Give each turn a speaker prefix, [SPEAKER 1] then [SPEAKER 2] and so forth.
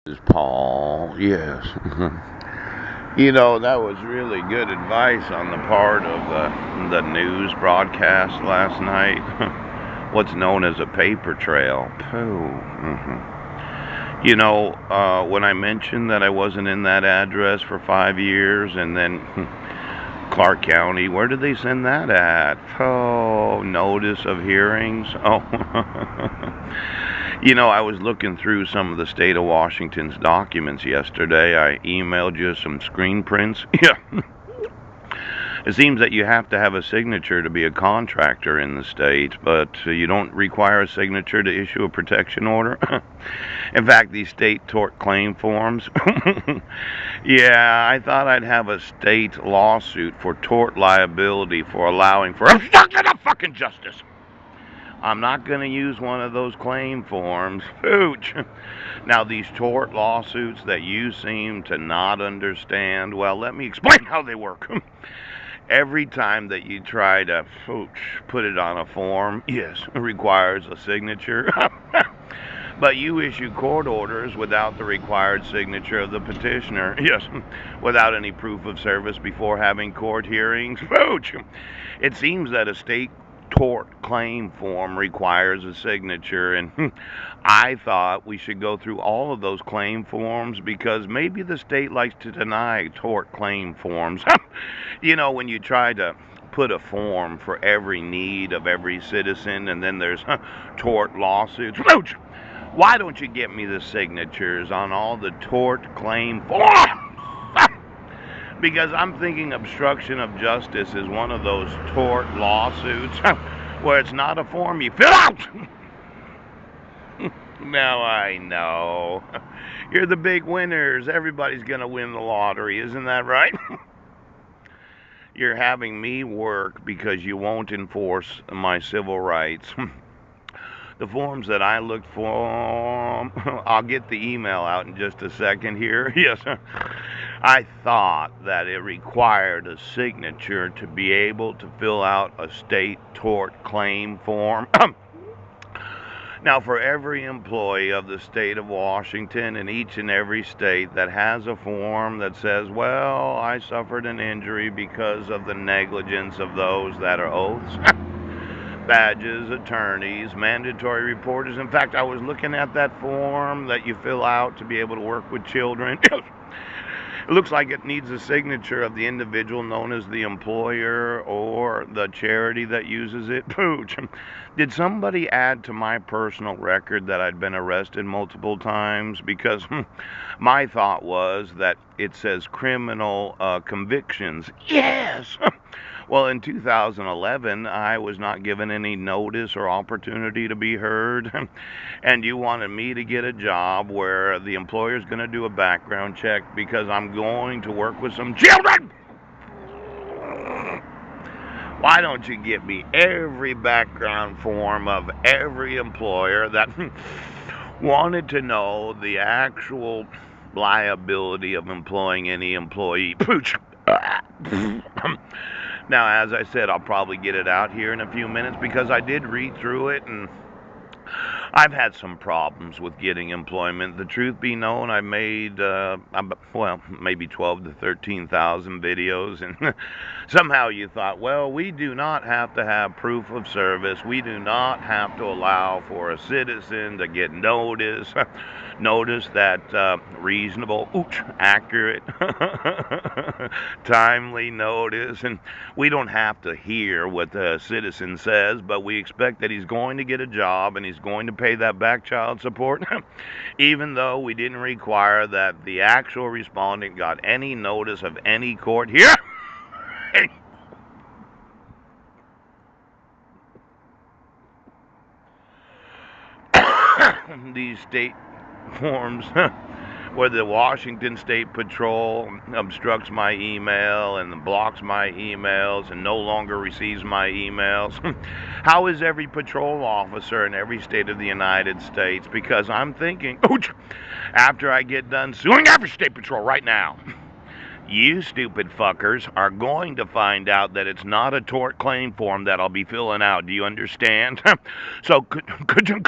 [SPEAKER 1] Is Paul, yes. That was really good advice on the part of the news broadcast last night. What's known as a paper trail. Pooh. When I mentioned that I wasn't in that address for 5 years, and then Clark County, where did they send that at? Oh, notice of hearings. Oh. I was looking through some of the state of Washington's documents yesterday. I emailed you some screen prints. Yeah. It seems that you have to have a signature to be a contractor in the state, but you don't require a signature to issue a protection order. In fact, these state tort claim forms. Yeah, I thought I'd have a state lawsuit for tort liability for allowing for obstruction of fucking justice. I'm not going to use one of those claim forms. Pooch. Now, these tort lawsuits that you seem to not understand, well, let me explain how they work. Every time that you try to put it on a form, yes, it requires a signature. But you issue court orders without the required signature of the petitioner. Yes, without any proof of service before having court hearings. Pooch. It seems that a state tort claim form requires a signature, and I thought we should go through all of those claim forms because maybe the state likes to deny tort claim forms. When you try to put a form for every need of every citizen, and then there's tort lawsuits. Why don't you get me the signatures on all the tort claim forms? Because I'm thinking obstruction of justice is one of those tort lawsuits where it's not a form you fill out. Now I know. You're the big winners. Everybody's going to win the lottery, isn't that right? You're having me work because you won't enforce my civil rights. The forms that I looked for, I'll get the email out in just a second here. Yes, I thought that it required a signature to be able to fill out a state tort claim form. Now, for every employee of the state of Washington in each and every state that has a form that says, well, I suffered an injury because of the negligence of those that are oaths, badges, attorneys, mandatory reporters. In fact, I was looking at that form that you fill out to be able to work with children. It looks like it needs a signature of the individual known as the employer or the charity that uses it. Pooch. Did somebody add to my personal record that I'd been arrested multiple times? Because my thought was that it says criminal convictions. Yes! Well, in 2011, I was not given any notice or opportunity to be heard. And you wanted me to get a job where the employer's going to do a background check because I'm going to work with some children. Why don't you give me every background form of every employer that wanted to know the actual liability of employing any employee? Pooch. Now, as I said, I'll probably get it out here in a few minutes because I did read through it, and I've had some problems with getting employment. The truth be known, I made, maybe 12 to 13,000 videos, and somehow you thought, well, we do not have to have proof of service. We do not have to allow for a citizen to get notice. Notice that reasonable, accurate, timely notice, and we don't have to hear what the citizen says, but we expect that he's going to get a job and he's going to pay that back child support, even though we didn't require that the actual respondent got any notice of any court here. These state forms where the Washington State Patrol obstructs my email and blocks my emails and no longer receives my emails. How is every patrol officer in every state of the United States? Because I'm thinking, after I get done suing every state patrol right now, you stupid fuckers are going to find out that it's not a tort claim form that I'll be filling out. Do you understand? So could you